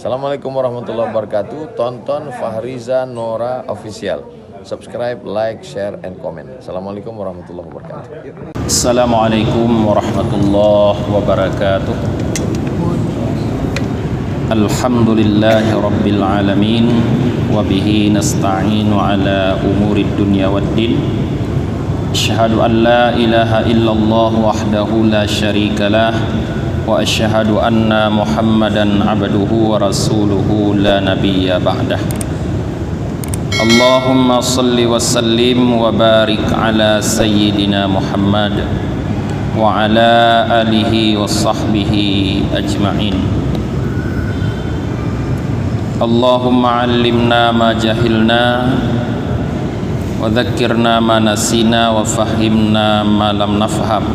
Assalamualaikum warahmatullahi wabarakatuh. Tonton Fahriza Nora Official. Subscribe, like, share, and comment. Assalamualaikum warahmatullahi wabarakatuh. Assalamualaikum warahmatullahi wabarakatuh. Alhamdulillahi rabbil alamin. Wabihi nasta'inu ala umurid dunya waddin. Asyhadu an la ilaha illallah wahdahu la syarikalah. Wa asyhadu anna Muhammadan abduhu wa rasuluhu la nabiyya ba'dah. Allahumma salli wa sallim wa barik ala sayyidina Muhammad wa ala alihi wa sahbihi ajma'in. Allahumma allimna ma jahilna wa dhakkirna ma nasina wa fahimna ma lam nafham.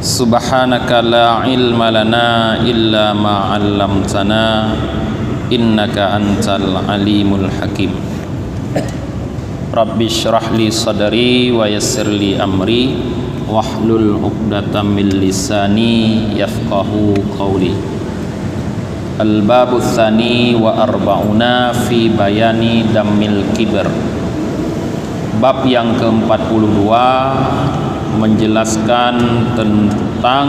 Subhanaka la ilma lana illa ma 'allamtana innaka antal alimul hakim. Rabbi shrah li sadri wa yassir li amri wahlul 'uqdatam min lisani yafqahu qawli. Al-babu tsani wa arba'una fi bayani dammil kibr. Bab yang ke-42 menjelaskan tentang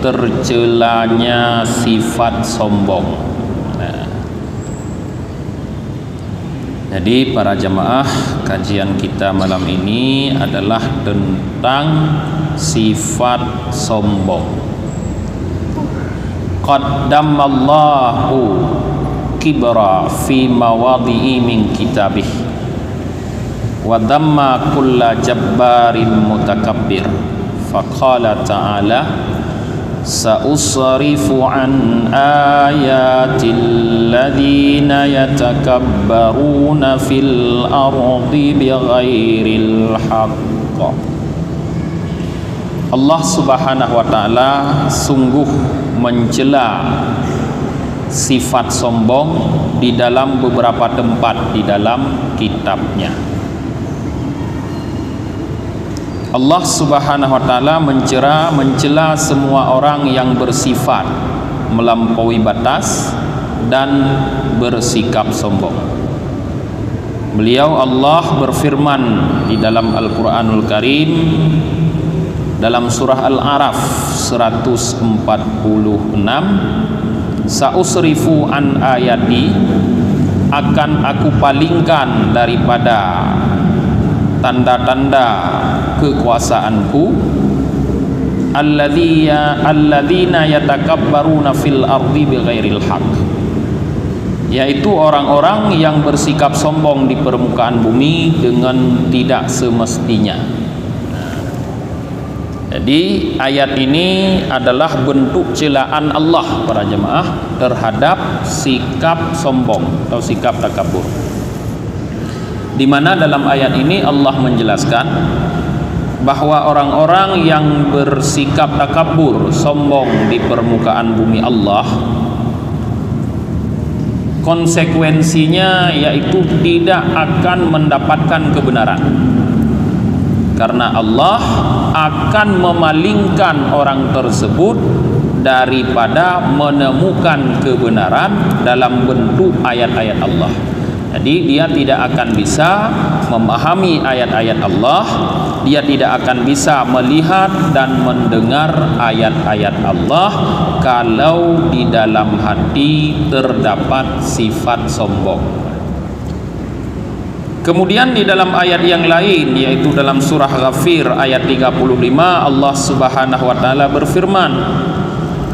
tercelanya sifat sombong. Jadi para jamaah, kajian kita malam ini adalah tentang sifat sombong. Qaddamallahu kibra fi mawadhi'i min kitabih wa dhamma kulla jabbarin mutakabbir. Faqala ta'ala sa'usrifu an ayatil ladhina yatakabbaruna fil ardi bighairil haqq. Allah subhanahu wa ta'ala sungguh mencela sifat sombong di dalam beberapa tempat di dalam kitabnya. Allah subhanahu wa ta'ala mencela semua orang yang bersifat melampaui batas dan bersikap sombong. Beliau Allah berfirman di dalam Al-Quranul Karim dalam surah Al-A'raf 146, Sa'usrifu an ayati, akan aku palingkan daripada tanda-tanda kekuasaanku, alladzina yatakabbaruna fil ardi bighairil haqq, yaitu orang-orang yang bersikap sombong di permukaan bumi dengan tidak semestinya. Jadi ayat ini adalah bentuk celaan Allah para jemaah terhadap sikap sombong atau sikap takabur. Di mana dalam ayat ini Allah menjelaskan bahwa orang-orang yang bersikap takabur, sombong di permukaan bumi Allah, konsekuensinya yaitu tidak akan mendapatkan kebenaran, karena Allah akan memalingkan orang tersebut daripada menemukan kebenaran dalam bentuk ayat-ayat Allah. Jadi dia tidak akan bisa memahami ayat-ayat Allah, dia tidak akan bisa melihat dan mendengar ayat-ayat Allah kalau di dalam hati terdapat sifat sombong. Kemudian di dalam ayat yang lain, yaitu dalam surah Ghafir ayat 35, Allah subhanahu wa ta'ala berfirman,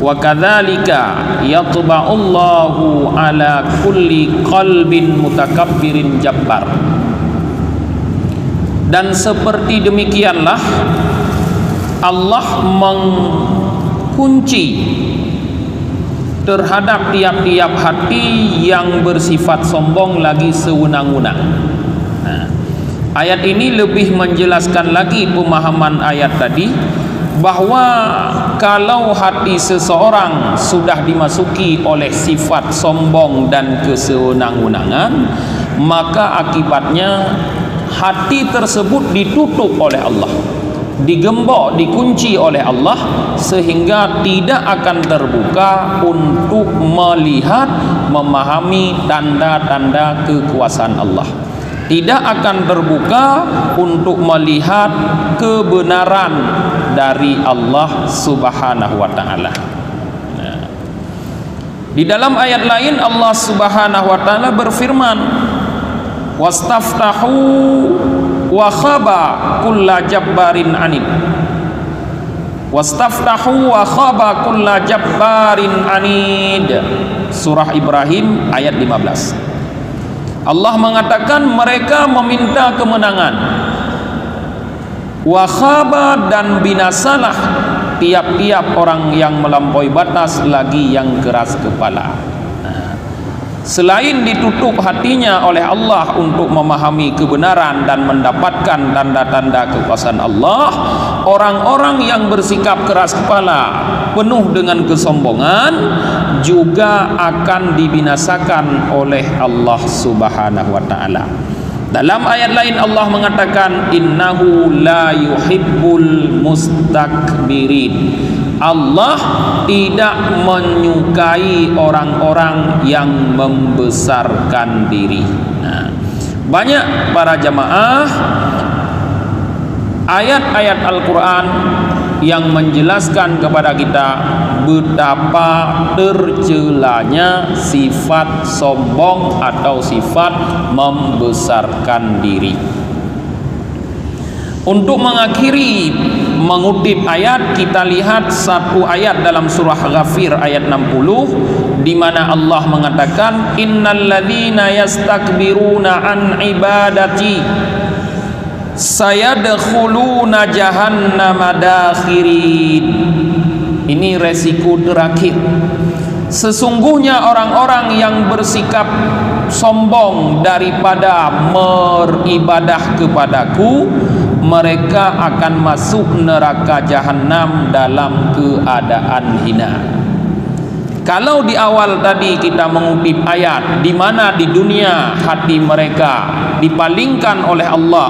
wa kadzalika yatba'ullahu ala kulli qalbin mutakabbirin jabbar. Dan seperti demikianlah Allah mengunci terhadap tiap-tiap hati yang bersifat sombong lagi sewenang-wenang. Ayat ini lebih menjelaskan lagi pemahaman ayat tadi, bahwa kalau hati seseorang sudah dimasuki oleh sifat sombong dan kesewenang-wenangan, maka akibatnya hati tersebut ditutup oleh Allah. digembok, dikunci oleh Allah sehingga tidak akan terbuka untuk melihat, memahami tanda-tanda kekuasaan Allah. Tidak akan terbuka untuk melihat kebenaran dari Allah Subhanahu wa taala. Di dalam ayat lain Allah Subhanahu wa taala berfirman, wastaftahu wa khaba kulla jabbarin anid. Wastaftahu wa khaba kulla jabbarin anid. Surah Ibrahim ayat 15. Allah mengatakan mereka meminta kemenangan. Wa khaba, dan binasalah tiap-tiap orang yang melampaui batas, lagi yang keras kepala. Selain ditutup hatinya oleh Allah untuk memahami kebenaran dan mendapatkan tanda-tanda kekuasaan Allah, orang-orang yang bersikap keras kepala, penuh dengan kesombongan, juga akan dibinasakan oleh Allah Subhanahu wa taala. Dalam ayat lain Allah mengatakan, innahu la yuhibbul mustakbirin. Allah tidak menyukai orang-orang yang membesarkan diri. Nah, banyak para jamaah ayat-ayat Al-Quran yang menjelaskan kepada kita betapa tercelanya sifat sombong atau sifat membesarkan diri. Untuk mengakhiri mengutip ayat, kita lihat satu ayat dalam surah Ghafir ayat 60 di mana Allah mengatakan, innalladzina yastakbiruna an ibadati sayadkhuluna jahannama dakhirin. Ini resiko terakhir. Sesungguhnya orang-orang yang bersikap sombong daripada beribadah kepadaku, mereka akan masuk neraka jahanam dalam keadaan hina. Kalau di awal tadi kita mengutip ayat di mana di dunia hati mereka dipalingkan oleh Allah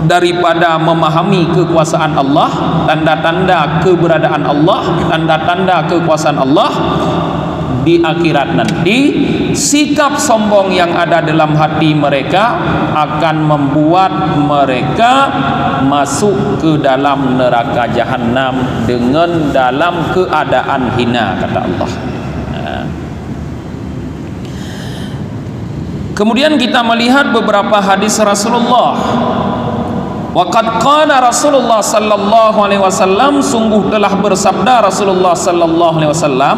daripada memahami kekuasaan Allah, tanda-tanda keberadaan Allah, tanda-tanda kekuasaan Allah, di akhirat nanti sikap sombong yang ada dalam hati mereka akan membuat mereka masuk ke dalam neraka jahanam dengan dalam keadaan hina, kata Allah. Kemudian kita melihat beberapa hadis Rasulullah. Waqad qala Rasulullah sallallahu alaihi wasallam, sungguh telah bersabda Rasulullah sallallahu alaihi wasallam,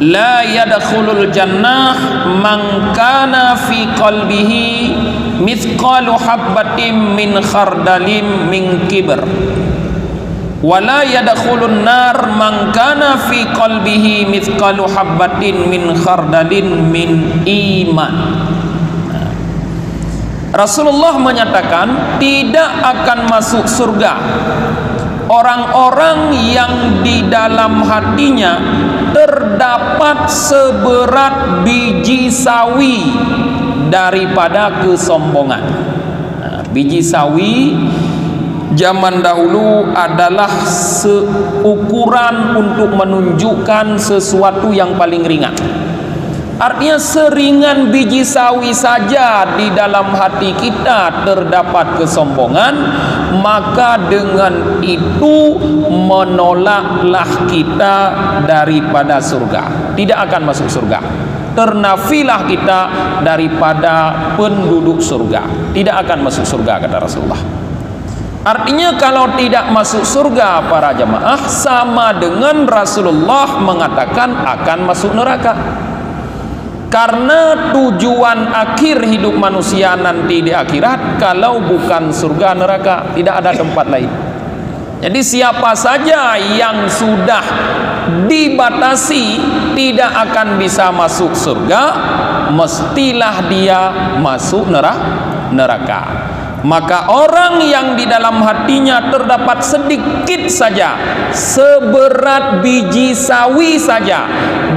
la yadkhulul jannah man kana fi qalbihi mithqalu habbatin min khardalin min kibr, wa la yadkhulun nar man kana fi qalbihi mithqalu habbatin min khardalin min iman. Rasulullah menyatakan tidak akan masuk surga orang-orang yang di dalam hatinya terdapat seberat biji sawi daripada kesombongan. Biji sawi zaman dahulu adalah seukuran untuk menunjukkan sesuatu yang paling ringan. Artinya seringan biji sawi saja di dalam hati kita terdapat kesombongan, maka dengan itu menolaklah kita daripada surga, tidak akan masuk surga. Ternafilah kita daripada penduduk surga, tidak akan masuk surga, kata Rasulullah. Artinya kalau tidak masuk surga para jamaah, sama dengan Rasulullah mengatakan akan masuk neraka. Karena tujuan akhir hidup manusia nanti di akhirat kalau bukan surga neraka, tidak ada tempat lain. Jadi siapa saja yang sudah dibatasi tidak akan bisa masuk surga, mestilah dia masuk neraka. maka orang yang di dalam hatinya terdapat sedikit saja, seberat biji sawi saja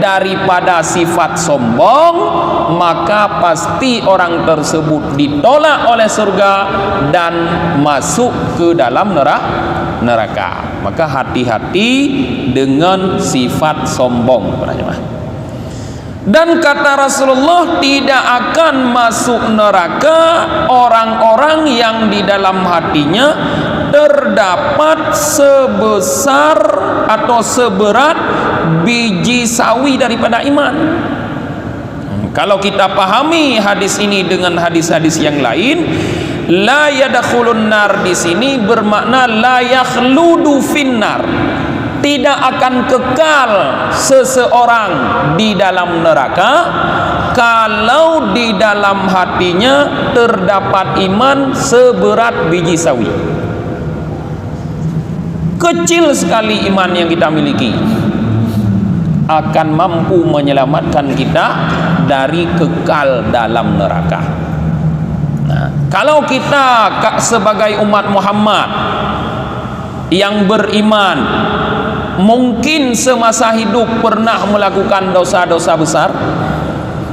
daripada sifat sombong, maka pasti orang tersebut ditolak oleh surga dan masuk ke dalam neraka. Maka hati-hati dengan sifat sombong, para jemaah. Dan kata Rasulullah, tidak akan masuk neraka orang-orang yang di dalam hatinya terdapat sebesar atau seberat biji sawi daripada iman. Kalau kita pahami hadis ini dengan hadis-hadis yang lain, la yadkhulun nar di sini bermakna la yakhludu finnar. Tidak akan kekal seseorang di dalam neraka kalau di dalam hatinya terdapat iman seberat biji sawi. Kecil sekali iman yang kita miliki akan mampu menyelamatkan kita dari kekal dalam neraka. Nah, kalau kita sebagai umat Muhammad yang beriman mungkin semasa hidup pernah melakukan dosa-dosa besar,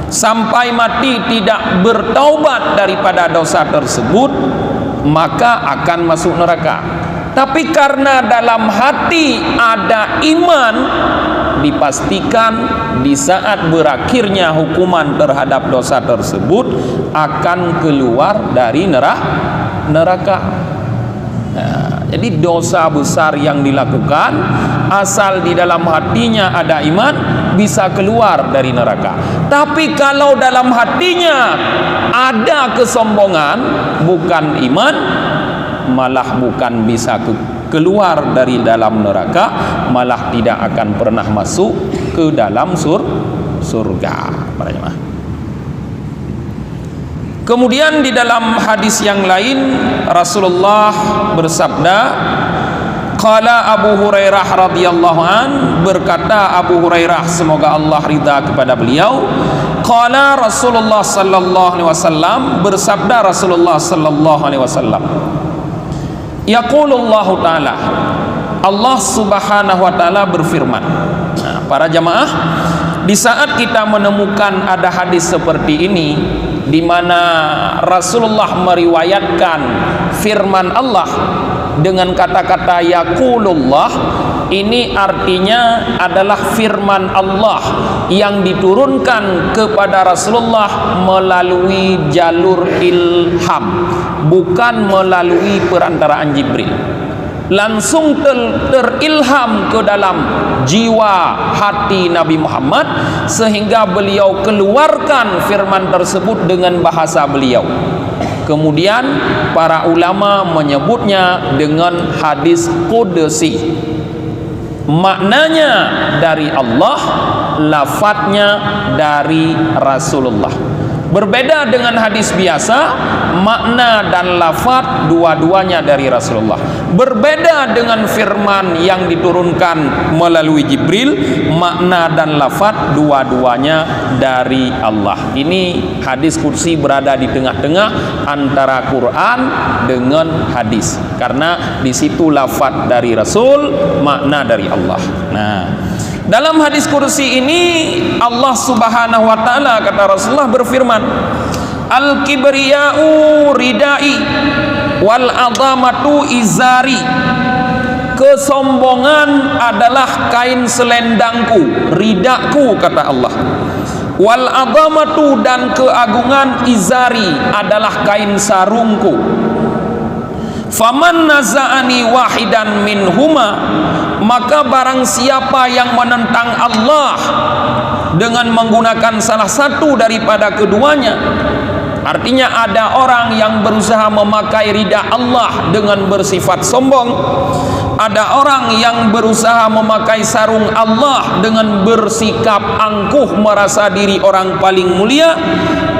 sampai mati tidak bertaubat daripada dosa tersebut, maka akan masuk neraka. Tapi karena dalam hati ada iman, dipastikan di saat berakhirnya hukuman terhadap dosa tersebut akan keluar dari neraka. Nah, jadi dosa besar yang dilakukan asal di dalam hatinya ada iman bisa keluar dari neraka. Tapi kalau dalam hatinya ada kesombongan, bukan iman, malah bukan bisa keluar dari dalam neraka, malah tidak akan pernah masuk ke dalam surga. Para jemaah. Kemudian di dalam hadis yang lain Rasulullah bersabda, qala Abu Hurairah radhiyallahu an, berkata Abu Hurairah semoga Allah ridha kepada beliau, qala Rasulullah sallallahu alaihi wasallam, bersabda Rasulullah sallallahu alaihi wasallam, yaqulullahu taala, Allah subhanahu wa taala berfirman. Nah, para jamaah, di saat kita menemukan ada hadis seperti ini di mana Rasulullah meriwayatkan firman Allah dengan kata-kata yaqulullah, ini artinya adalah firman Allah yang diturunkan kepada Rasulullah melalui jalur ilham, bukan melalui perantaraan Jibril. Langsung terilham ke dalam jiwa hati Nabi Muhammad sehingga beliau keluarkan firman tersebut dengan bahasa beliau. Kemudian para ulama menyebutnya dengan hadis qudsi. Maknanya dari Allah, lafadznya dari Rasulullah. Berbeda dengan hadis biasa, makna dan lafadz dua-duanya dari Rasulullah. Berbeda dengan firman yang diturunkan melalui Jibril, makna dan lafadz dua-duanya dari Allah. Ini hadis kursi berada di tengah-tengah antara Quran dengan hadis, karena di situ lafadz dari Rasul, makna dari Allah. Nah, dalam hadis kursi ini Allah subhanahu wa ta'ala, kata Rasulullah, berfirman, al-kibriya'u ridai wal azamatu izari. Kesombongan adalah kain selendangku, ridaku, kata Allah. Wal azamatu, dan keagungan, izari, adalah kain sarungku. Faman naza'ani wahidan minhuma, maka barang siapa yang menentang Allah dengan menggunakan salah satu daripada keduanya, artinya ada orang yang berusaha memakai ridha Allah dengan bersifat sombong, ada orang yang berusaha memakai sarung Allah dengan bersikap angkuh, merasa diri orang paling mulia,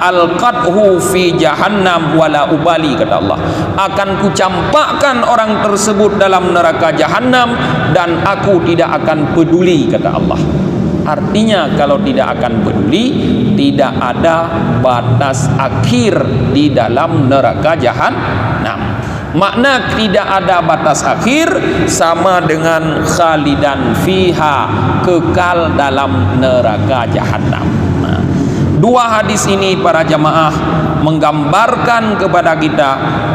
alqathu fi jahannam wala ubali, kata Allah, akan kucampakkan orang tersebut dalam neraka jahannam dan aku tidak akan peduli, kata Allah. Artinya kalau tidak akan peduli, tidak ada batas akhir di dalam neraka jahanam. Makna tidak ada batas akhir sama dengan khalidan fiha, kekal dalam neraka jahanam. Dua hadis ini para jamaah menggambarkan kepada kita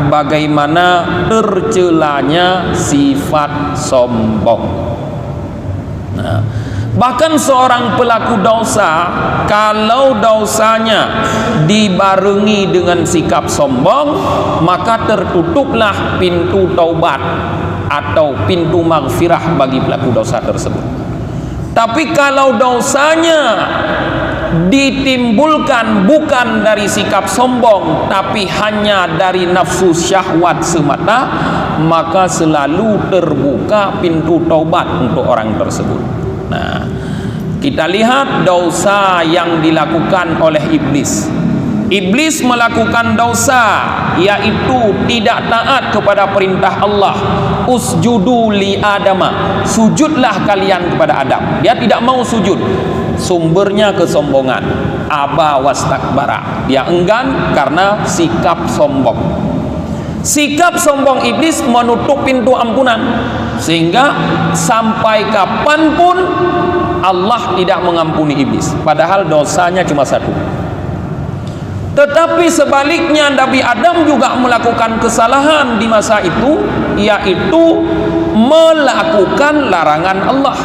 bagaimana tercelanya sifat sombong. Bahkan seorang pelaku dosa, kalau dosanya dibarengi dengan sikap sombong, maka tertutuplah pintu taubat atau pintu maghfirah bagi pelaku dosa tersebut. Tapi kalau dosanya ditimbulkan bukan dari sikap sombong, tapi hanya dari nafsu syahwat semata, maka selalu terbuka pintu taubat untuk orang tersebut. Nah, kita lihat dosa yang dilakukan oleh iblis. Iblis melakukan dosa, yaitu tidak taat kepada perintah Allah. Usjudu li Adama, sujudlah kalian kepada Adam. Dia tidak mau sujud. Sumbernya kesombongan. Aba wastakbara, dia enggan karena sikap sombong. Sikap sombong iblis menutup pintu ampunan, sehingga sampai kapanpun Allah tidak mengampuni iblis, padahal dosanya cuma satu. Tetapi sebaliknya Nabi Adam juga melakukan kesalahan di masa itu, yaitu melakukan larangan Allah.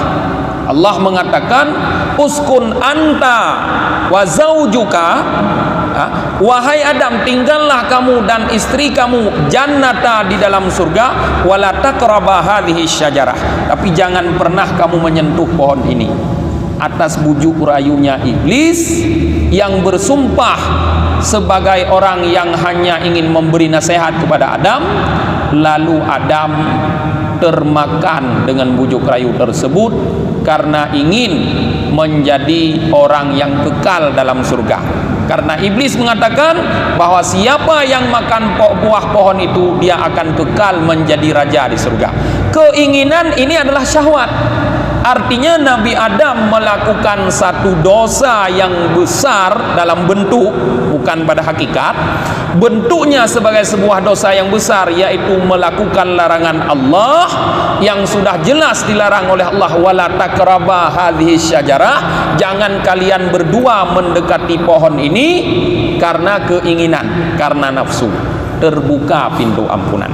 Allah mengatakan, uskun anta wa zaujuka, wahai Adam, tinggallah kamu dan istri kamu jannata, di dalam surga, wala taqraba hadhihi syajarah, tapi jangan pernah kamu menyentuh pohon ini. Atas bujuk rayunya iblis yang bersumpah sebagai orang yang hanya ingin memberi nasihat kepada Adam, lalu Adam termakan dengan bujuk rayu tersebut karena ingin menjadi orang yang kekal dalam surga. Karena iblis mengatakan bahwa siapa yang makan buah pohon itu, dia akan kekal menjadi raja di surga. Keinginan ini adalah syahwat. Artinya Nabi Adam melakukan satu dosa yang besar dalam bentuk, bukan pada hakikat. Bentuknya sebagai sebuah dosa yang besar, yaitu melakukan larangan Allah yang sudah jelas dilarang oleh Allah. Wala taqraba hadhihi syajarah, jangan kalian berdua mendekati pohon ini, karena keinginan, karena nafsu. Terbuka pintu ampunan.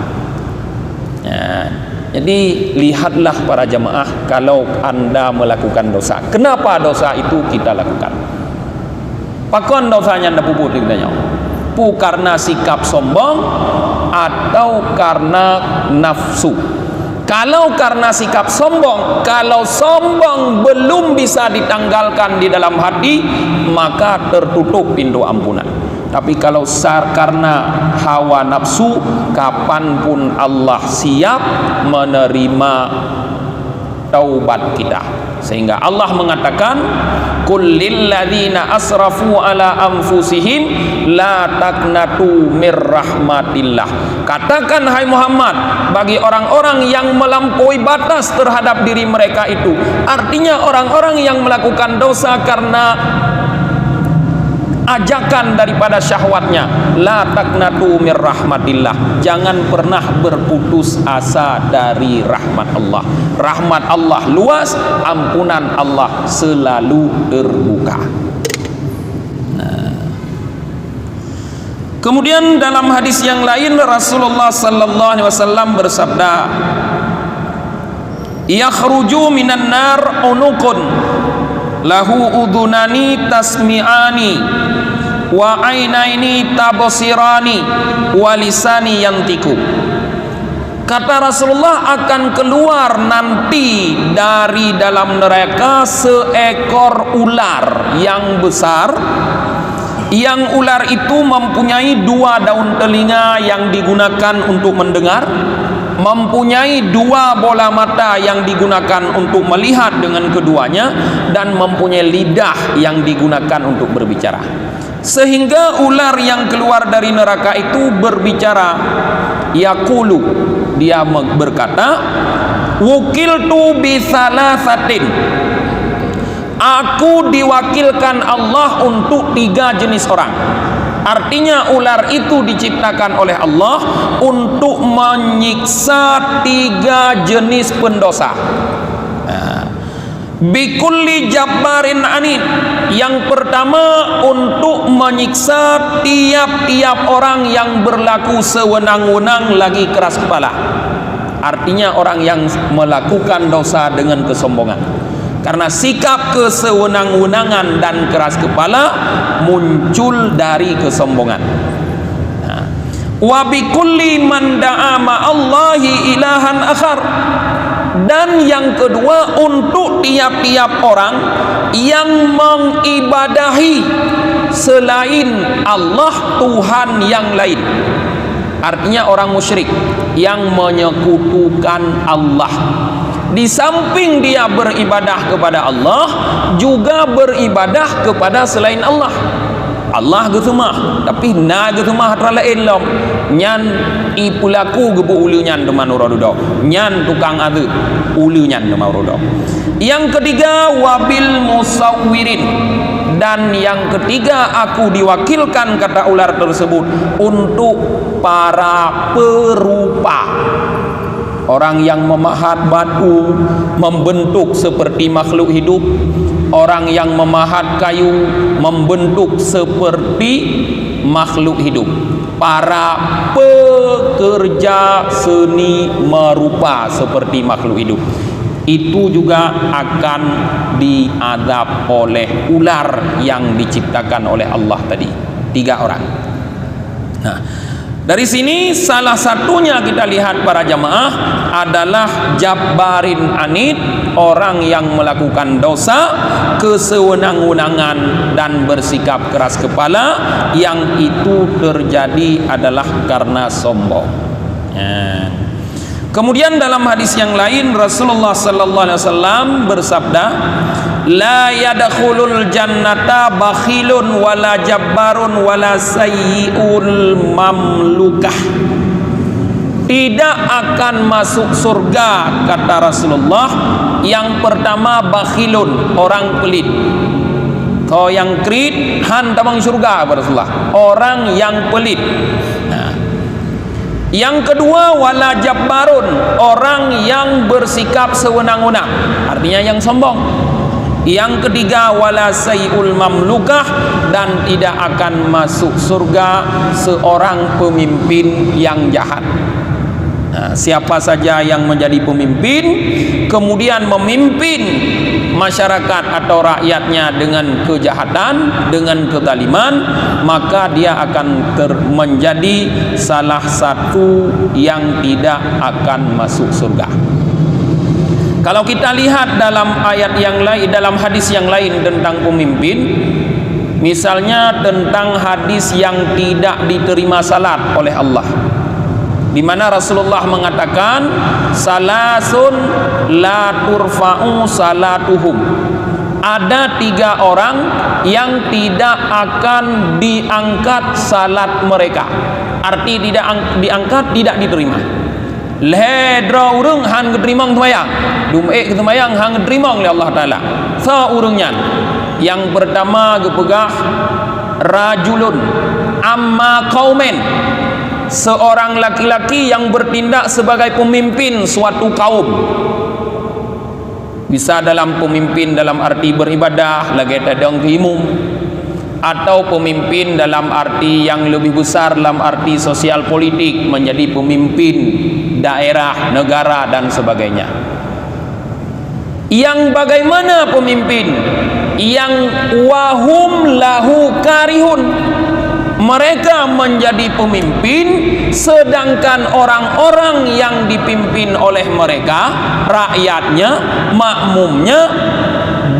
Jadi lihatlah para jamaah, kalau anda melakukan dosa, kenapa dosa itu kita lakukan? Pakon dosanya anda puput ditanya, karena sikap sombong atau karena nafsu? Kalau karena sikap sombong, kalau sombong belum bisa ditanggalkan di dalam hati, maka tertutup pintu ampunan. Tapi kalau karena hawa nafsu, kapanpun Allah siap menerima taubat kita. Sehingga Allah mengatakan, qul lil ladzina asrafu ala anfusihim la taqnatu mir rahmatillah. Katakan hai Muhammad, bagi orang-orang yang melampaui batas terhadap diri mereka itu, artinya orang-orang yang melakukan dosa karena ajakan daripada syahwatnya, la taqnatu mir rahmatillah, jangan pernah berputus asa dari rahmat Allah. Rahmat Allah luas, ampunan Allah selalu terbuka. Kemudian dalam hadis yang lain Rasulullah sallallahu alaihi wasallam bersabda, yakhruju minan nar unuqun lahu udunani tasmi'ani wa ainaini tabsirani wa lisani yantiku. Kata Rasulullah, akan keluar nanti dari dalam neraka seekor ular yang besar, yang ular itu mempunyai dua daun telinga yang digunakan untuk mendengar, mempunyai dua bola mata yang digunakan untuk melihat dengan keduanya, dan mempunyai lidah yang digunakan untuk berbicara. Sehingga ular yang keluar dari neraka itu berbicara, yaqulu, dia berkata, wukiltu bi salasatin, Aku diwakilkan Allah untuk 3 jenis orang. Artinya ular itu diciptakan oleh Allah untuk menyiksa 3 jenis pendosa. Bikulli jabbarin anid. Yang pertama, untuk menyiksa tiap-tiap orang yang berlaku sewenang-wenang lagi keras kepala. Artinya orang yang melakukan dosa dengan kesombongan. Karena sikap kesewenang-wenangan dan keras kepala muncul dari kesombongan. Wa bikulli man da'a ma'allahi ilahan akhar. Dan yang kedua, untuk tiap-tiap orang yang mengibadahi selain Allah Tuhan yang lain. Artinya orang musyrik yang menyekutukan Allah. Di samping dia beribadah kepada Allah, juga beribadah kepada selain Allah. Allah gitu mah, tapi na gitu mah hatra lain lom. Nyan ipulaku gebu ulu nyan deman urodo. Nyan tukang adu ulu nyan deman urodo. Yang ketiga, wabil musawwirin. Dan yang ketiga, aku diwakilkan, kata ular tersebut, untuk para perupa. Orang yang memahat batu membentuk seperti makhluk hidup. Orang yang memahat kayu membentuk seperti makhluk hidup. Para pekerja seni merupa seperti makhluk hidup. Itu juga akan diazab oleh ular yang diciptakan oleh Allah tadi. 3 orang. Nah, dari sini salah satunya kita lihat para jamaah adalah jabbarin anid, orang yang melakukan dosa, kesewenang-wenangan dan bersikap keras kepala, yang itu terjadi adalah karena sombong. Kemudian dalam hadis yang lain Rasulullah sallallahu alaihi wasallam bersabda, la yadkhulul jannata bakhilun wala jabbarun wala sayyi'ul mamlukah. Tidak akan masuk surga, kata Rasulullah, yang pertama bakhilun, orang pelit. Kau yang kredit han tamang surga, Rasulullah, orang yang pelit. Yang kedua, wala jabbarun, orang yang bersikap sewenang-wenang, artinya yang sombong. Yang ketiga, wala sayyul mamlukah, dan tidak akan masuk surga seorang pemimpin yang jahat. Nah, siapa saja yang menjadi pemimpin kemudian memimpin masyarakat atau rakyatnya dengan kejahatan, dengan kezaliman, maka dia akan menjadi salah satu yang tidak akan masuk surga. Kalau kita lihat dalam ayat yang lain, dalam hadis yang lain tentang pemimpin, misalnya tentang hadis yang tidak diterima salat oleh Allah, di mana Rasulullah mengatakan, salasun la turfa'u salatuhum. Ada 3 orang yang tidak akan diangkat salat mereka. Arti tidak diangkat, tidak diterima. Ledra urung han keterimang semayang, dum'e kesemayang han keterimang oleh Allah Ta'ala. Seurungnya, yang pertama gepegah rajulun amma qaumen, seorang laki-laki yang bertindak sebagai pemimpin suatu kaum. Bisa dalam pemimpin dalam arti beribadah, lagi tadang keimum, atau pemimpin dalam arti yang lebih besar, dalam arti sosial politik, menjadi pemimpin daerah, negara dan sebagainya. Yang bagaimana pemimpin? Yang wahum lahu karihun, mereka menjadi pemimpin sedangkan orang-orang yang dipimpin oleh mereka, rakyatnya, makmumnya,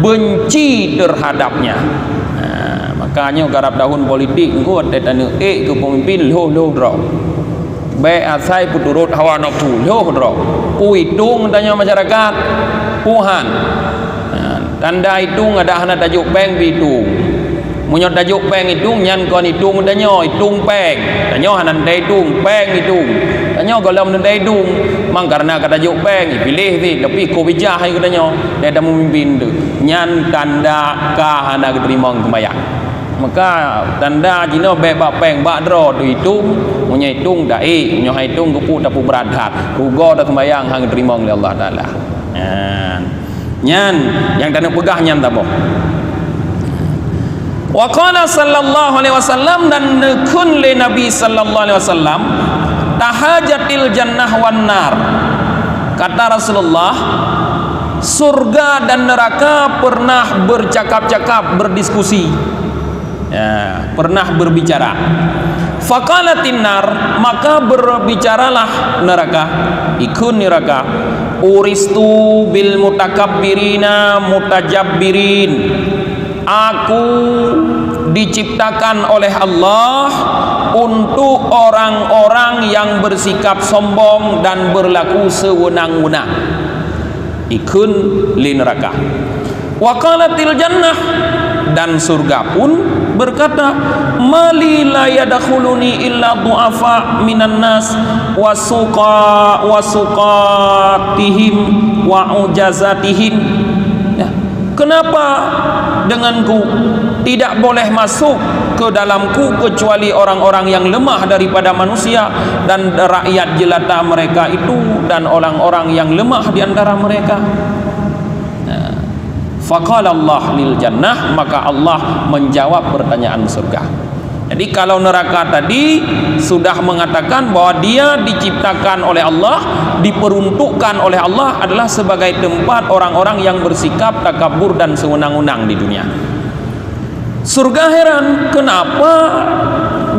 benci terhadapnya. Nah, makanya garap tahun politik engko tetane ke pemimpin loh dro. Baik asai puturut hawa nafsu loh dro. Hitung tanya masyarakat Tuhan. Nah, tanda hitung ada hana tajuk bank hitung. Munyo tajuk peng hitung nyan kon hitung danyo hitung peng. Danyo hanan dai hitung peng hitung. Danyo golom dai hitung. Mang karena kata tajuk peng pilih ti tapi ko bijah ai katanya. Dia dah memimpin tu. Nyan tanda ka hana terima sembahyang. Maka tanda jino be bak peng bak dro tu hitung, munyo hitung dai, munyo hitung ku tapu beradat. Rugo dah sembahyang hang terima oleh Allah Taala. Nyan yang tak nak pegah nyan tak apa. Wa qala sallallahu alaihi wasallam dan kun li Nabi sallallahu alaihi wasallam tahajatil jannah wan nar. Kata Rasulullah, surga dan neraka pernah bercakap-cakap, berdiskusi. Ya, pernah berbicara. Faqalatin nar, maka berbicaralah neraka. Ikun neraka. Uristu bil mutakabbirina mutajabbirin. Aku diciptakan oleh Allah untuk orang-orang yang bersikap sombong dan berlaku sewenang-wenang. Ikun li neraka. Wa qalatil jannah, dan surga pun berkata, mali la yadkhuluni illa du'afa minan nas wasuqatihim wa ujazatihim. Ya, kenapa denganku tidak boleh masuk ke dalamku kecuali orang-orang yang lemah daripada manusia dan rakyat jelata mereka itu dan orang-orang yang lemah di antara mereka. Faqala Allah lil jannah, maka Allah menjawab pertanyaan surga. Jadi kalau neraka tadi sudah mengatakan bahwa dia diciptakan oleh Allah, diperuntukkan oleh Allah adalah sebagai tempat orang-orang yang bersikap takabur dan sewenang-wenang di dunia. Surga heran, kenapa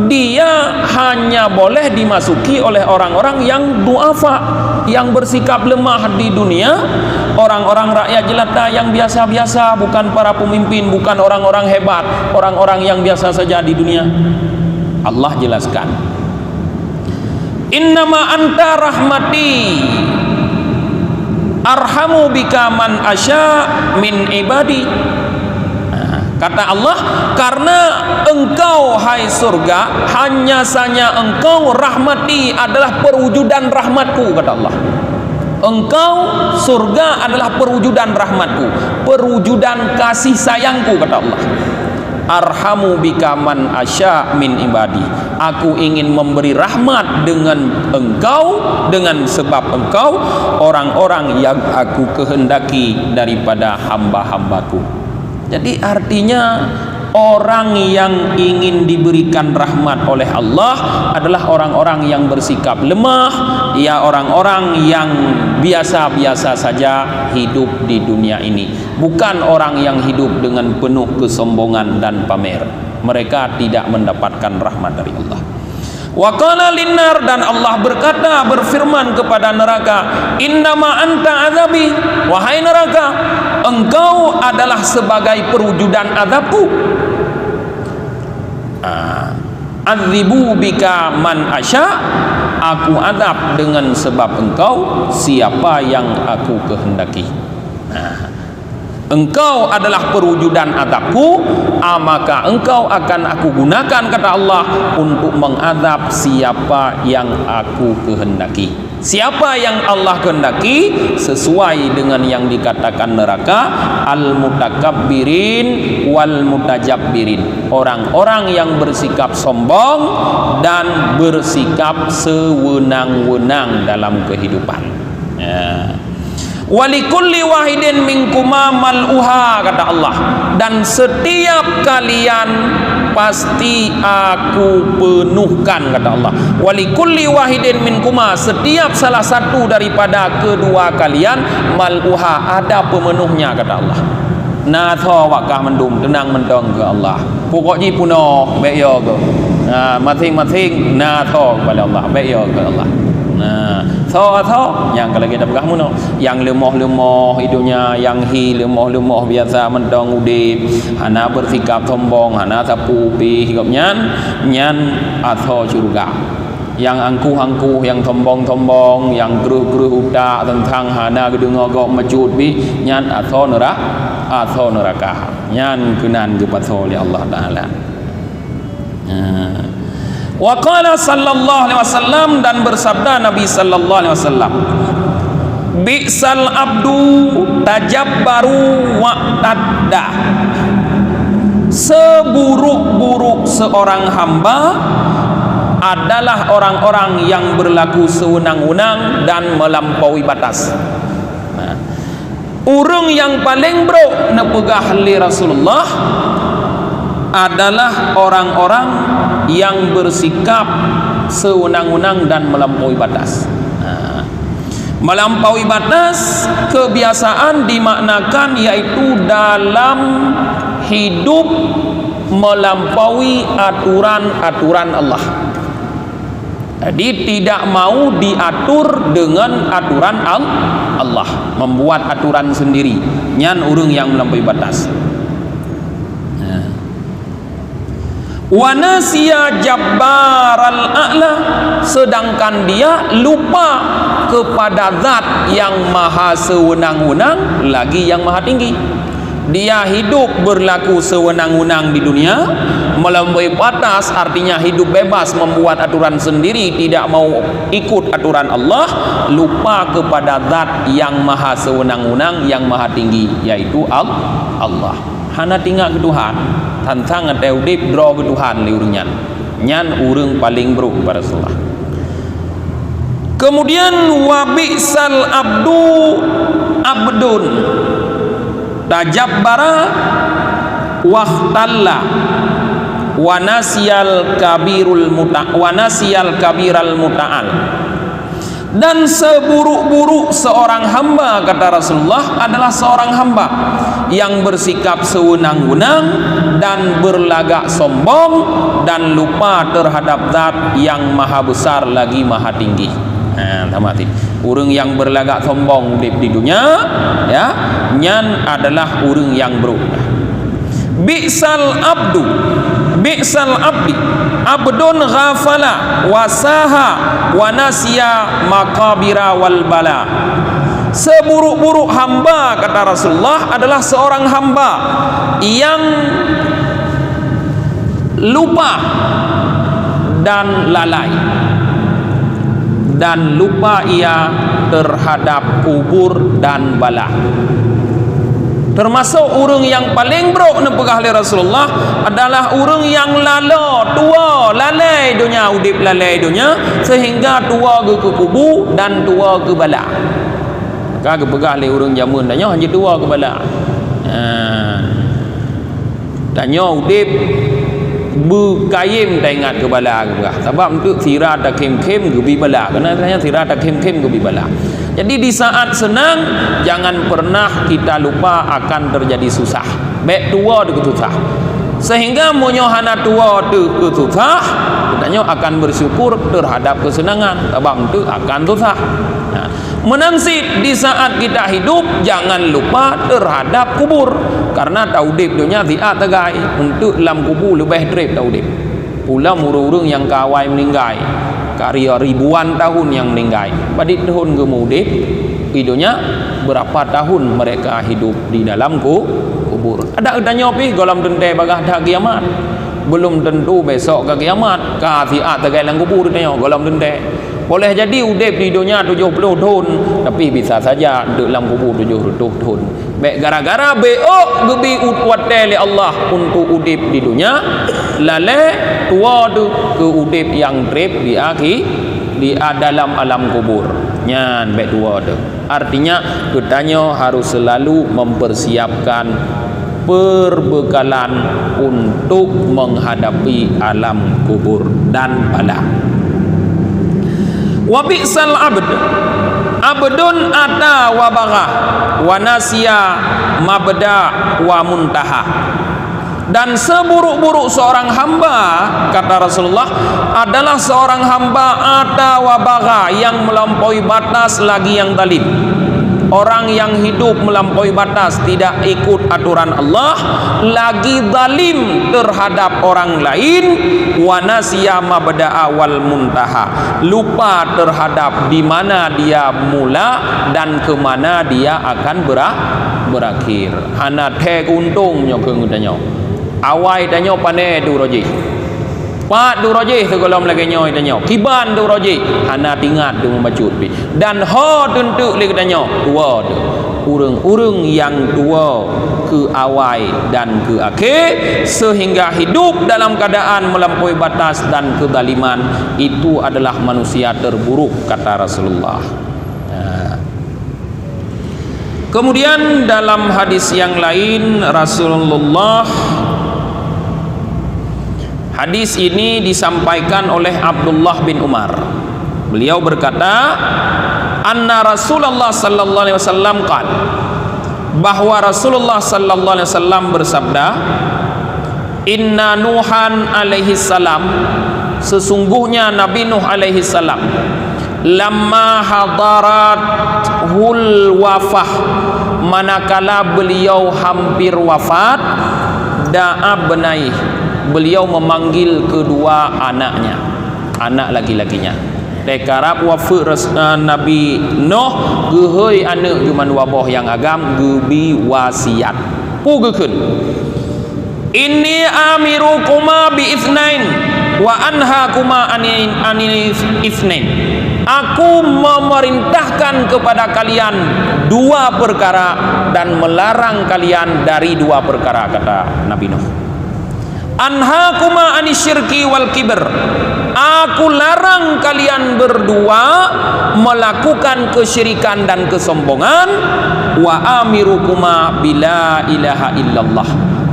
dia hanya boleh dimasuki oleh orang-orang yang duafa, yang bersikap lemah di dunia, orang-orang rakyat jelata yang biasa-biasa, bukan para pemimpin, bukan orang-orang hebat, orang-orang yang biasa saja di dunia. Allah jelaskan, innama anta rahmati arhamu bika man asya min ibadi. Kata Allah, karena engkau hai surga, hanya saja engkau rahmati adalah perwujudan rahmatku, kata Allah. Engkau surga adalah perwujudan rahmatku, perwujudan kasih sayangku, kata Allah. Arhamu bika man asya min ibadi. Aku ingin memberi rahmat dengan engkau, dengan sebab engkau orang-orang yang aku kehendaki daripada hamba-hambaku. Jadi artinya orang yang ingin diberikan rahmat oleh Allah adalah orang-orang yang bersikap lemah, ya orang-orang yang biasa-biasa saja hidup di dunia ini, bukan orang yang hidup dengan penuh kesombongan dan pamer. Mereka tidak mendapatkan rahmat dari Allah. Wa qala linnar, dan Allah berkata, berfirman kepada neraka, innama anta azabi, wahai neraka, engkau adalah sebagai perwujudan azabku. Adzibu bika man asya, aku azab dengan sebab engkau siapa yang aku kehendaki. Engkau adalah perwujudan azabku, maka engkau akan aku gunakan, kata Allah, untuk mengazab siapa yang aku kehendaki. Siapa yang Allah kehendaki sesuai dengan yang dikatakan neraka, al-mutakabbirin wal mutajabbirin, orang-orang yang bersikap sombong dan bersikap sewenang-wenang dalam kehidupan. Ya. Walikulli wahidin minkuma mal'uha, kata Allah, dan setiap kalian pasti aku penuhkan, kata Allah. Walikulli wahidin minkuma, setiap salah satu daripada kedua kalian, mal'uha, ada pemenuhnya, kata Allah. Na tho wakah mendum tenang mendong ke Allah. Pokoknya puno baik yo ke. Masing-masing na tho kepada Allah, baik yo ke Allah. Tho yang kalau kita pegang muno, yang lemah-lemah hidupnya, yang lemah-lemah biasa mendong udip, hana bersikap sombong, hana sapu pi hidupnya nyan atho surga. Yang angkuh-angkuh, yang sombong-sombong, yang geruh-geruh utak tentang hana gedung agak majud bi nyan atho neraka. Nyan kenan gepato oleh Allah Taala. Wa qala sallallahu alaihi wasallam, dan bersabda Nabi sallallahu alaihi wasallam, bi'sal abdu tajabbaru wa tadda. Seburuk-buruk seorang hamba adalah orang-orang yang berlaku sewenang-wenang dan melampaui batas. Urang yang paling buruk nepegah li Rasulullah adalah orang-orang yang bersikap sewenang-wenang dan melampaui batas. Melampaui batas kebiasaan dimaknakan yaitu dalam hidup melampaui aturan-aturan Allah. Jadi tidak mau diatur dengan aturan Allah, membuat aturan sendiri. Nyan urang yang melampaui batas. Wa nasiya jabbaral a'la, sedangkan dia lupa kepada zat yang maha sewenang-wenang lagi yang maha tinggi. Dia hidup berlaku sewenang-wenang di dunia, melampaui batas artinya hidup bebas membuat aturan sendiri, tidak mau ikut aturan Allah, lupa kepada zat yang maha sewenang-wenang yang maha tinggi, yaitu Allah. Hana tinggal ke Tuhan, tantang ada udip draw ke Tuhan liurunyan. Nyan urang paling buruk pada Rasulullah. Kemudian wabisal abdu abdun tajabbara wahtalla wanasiyal kabiral muta'al. Dan seburuk-buruk seorang hamba, kata Rasulullah, adalah seorang hamba yang bersikap sewenang-wenang dan berlagak sombong dan lupa terhadap zat yang maha besar lagi maha tinggi. Tamati. Urang yang berlagak sombong di dunia, ya, nyan adalah urang yang buruk. Bi'sal abdi abdun ghafala wasaha wa nasiya makabira wal bala. Seburuk-buruk hamba, kata Rasulullah, adalah seorang hamba yang lupa dan lalai, dan lupa ia terhadap kubur dan bala. Termasuk urang yang paling buruk nepegah oleh Rasulullah adalah urang yang lalo, tua, lalai dunia, udip lalai dunia, sehingga tua ke kubur dan tua ke bala. Maka kepegah oleh urang zaman tanya hanya tua ke bala. Tanya udip berkayim tak ingat ke bala ke berah. Sebab untuk sirah tak kem-kem ke bala. Kerana tanya sirah tak kem-kem ke bala. Jadi di saat senang jangan pernah kita lupa akan terjadi susah. Baik tua tu susah. Sehingga monyohana tua tu susah, katanya akan bersyukur terhadap kesenangan. Sebab itu akan susah. Nah, menangsit di saat kita hidup jangan lupa terhadap kubur. Karena taudip dunia tidak tegai untuk dalam kubur lebih drip taudip. Pula urang-urang yang kawai meninggal, karya ribuan tahun yang meninggal. Pada tahun kemudian hidupnya berapa tahun mereka hidup di dalam kubur. Ada tanya pi dalam tentai bagah dah kiamat. Belum tentu besok ke kiamat. Ka tiak tegai dalam kubur tanya dalam tentai. Boleh jadi udip di dunia 70 tahun, tapi bisa saja dalam kubur 70 tahun. Baik gara-gara beok gebi utwat oleh Allah untuk udip di dunia, lale tua tu ke udip yang drip di akhir di dalam alam kubur. Nyan baik tua tu. Artinya katanya harus selalu mempersiapkan perbekalan untuk menghadapi alam kubur dan bala. Wa bi'sal abdun ata wa bagha wa nasiya mabda wa muntaha. Dan seburuk-buruk seorang hamba, kata Rasulullah, adalah seorang hamba ata wa bagha, yang melampaui batas lagi yang zalim. orang yang hidup melampaui batas, tidak ikut aturan Allah, lagi zalim terhadap orang lain, wa nasiya mabda'a wal muntaha, lupa terhadap di mana dia mula dan ke mana dia akan berakhir. Hana tek untungnya keungutanya. Awai danyo pane du roji. Pak du roji segala lagi nyoy danyo. Kiban du roji. Hana tingat du membacut pi. Dan ho tentu lagi danyo tua tu. Urang-urang yang tua ke awai dan ke akhir sehingga hidup dalam keadaan melampaui batas dan kezaliman, itu adalah manusia terburuk kata Rasulullah. Kemudian dalam hadis yang lain Rasulullah, hadis ini disampaikan oleh Abdullah bin Umar. Beliau berkata, anna Rasulullah sallallahu alaihi wasallam qala, bahwa Rasulullah sallallahu alaihi wasallam bersabda, inna Nuhan alaihi salam, sesungguhnya Nabi Nuh alaihi salam, lamma hadarat hul wafah, manakala beliau hampir wafat, da'a benaih, beliau memanggil kedua anaknya, anak laki-lakinya. Dekarap wafat Nabi Nuh gehoi anak juman wabah yang agam gebi wasiat pugekeun, inni amirukuma bi itsnain wa anhakuma anil itsnain, aku memerintahkan kepada kalian dua perkara dan melarang kalian dari dua perkara, kata Nabi Nuh. Anhakuma anisyirki wal kibr, aku larang kalian berdua melakukan kesyirikan dan kesombongan. Wa amirukuma bila ilaha illallah,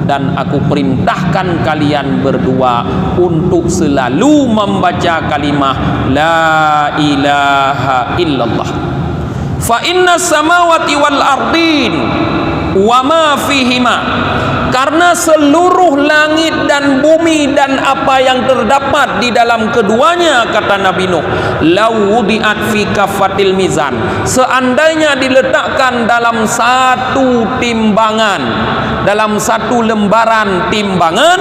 dan aku perintahkan kalian berdua untuk selalu membaca kalimah la ilaha illallah. Fa inna samawati wal ardin wa ma fihima, karena seluruh langit dan bumi dan apa yang terdapat di dalam keduanya, kata Nabi Nuh, lawudiat fi kafatil mizan, seandainya diletakkan dalam satu timbangan, dalam satu lembaran timbangan,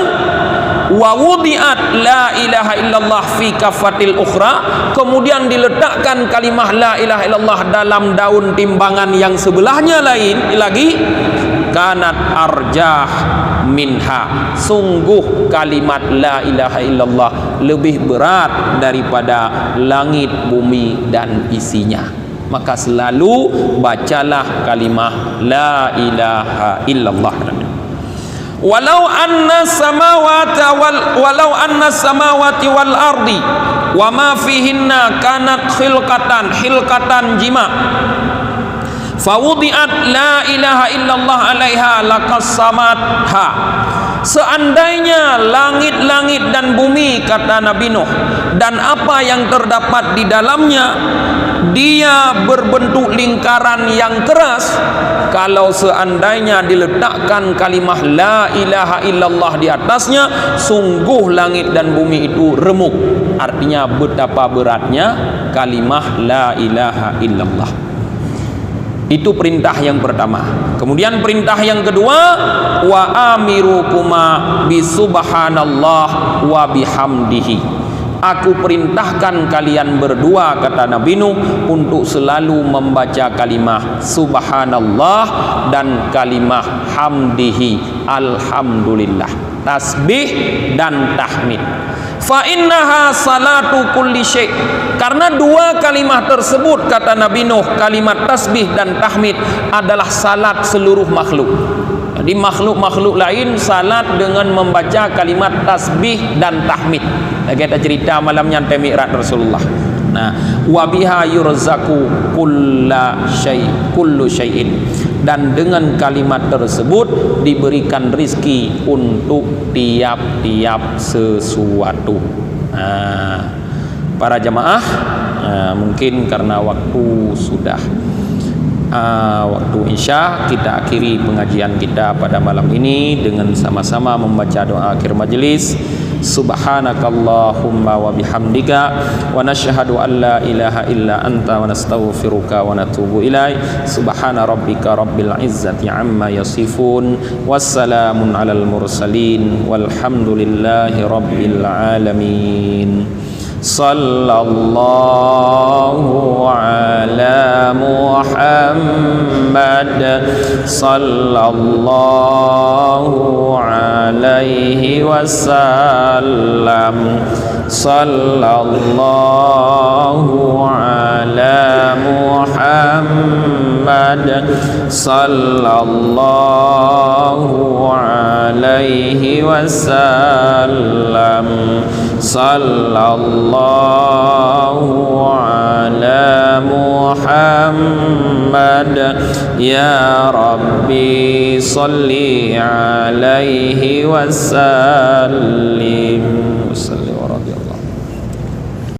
wa wudiat la ilaha illallah fi kafatil ukhra, kemudian diletakkan kalimah la ilaha illallah dalam daun timbangan yang sebelahnya lain lagi, kanat arjah minha, sungguh kalimat la ilaha illallah lebih berat daripada langit, bumi dan isinya. Maka selalu bacalah kalimah la ilaha illallah. Walau anna samawati wal ardi wa ma fihinna kanat khilqatan jima, fawudiat la ilaha illallah alaiha laqassamatha, seandainya langit-langit dan bumi, kata Nabi Nuh, dan apa yang terdapat di dalamnya, dia berbentuk lingkaran yang keras, kalau seandainya diletakkan kalimah la ilaha illallah di atasnya, sungguh langit dan bumi itu remuk. Artinya betapa beratnya kalimah la ilaha illallah. Itu perintah yang pertama. Kemudian perintah yang kedua, wa amirukuma bi subhanallah wa bihamdihi, aku perintahkan kalian berdua, kata Nabi Nuh, untuk selalu membaca kalimah subhanallah dan kalimah hamdihi, alhamdulillah, tasbih dan tahmid. Fa innaha salatu kulli syai', karena dua kalimat tersebut, kata Nabi Nuh, kalimat tasbih dan tahmid adalah salat seluruh makhluk. Jadi makhluk-makhluk lain salat dengan membaca kalimat tasbih dan tahmid. Kita cerita malam nyantai Mi'raj Rasulullah. Nah, wa biha yurzaku kullu syai'in, dan dengan kalimat tersebut diberikan rizki untuk tiap-tiap sesuatu. Para jamaah, mungkin karena waktu sudah waktu Isya, kita akhiri pengajian kita pada malam ini dengan sama-sama membaca doa akhir majelis. Subhanakallahumma wa bihamdika wa nashhadu an la ilaha illa anta wa nastaghfiruka wa natubu ilaik. Subhana rabbika rabbil izzati amma yasifun, wassalamun alal mursalin, walhamdulillahi rabbil alamin. Sallallahu ala Muhammad, sallallahu alaihi wasallam, sallallahu ala Muhammad, sallallahu alaihi wasallam, sallallahu ala Muhammad. Ya Rabbi salli alaihi wasallim. Salli wa radiyallahu.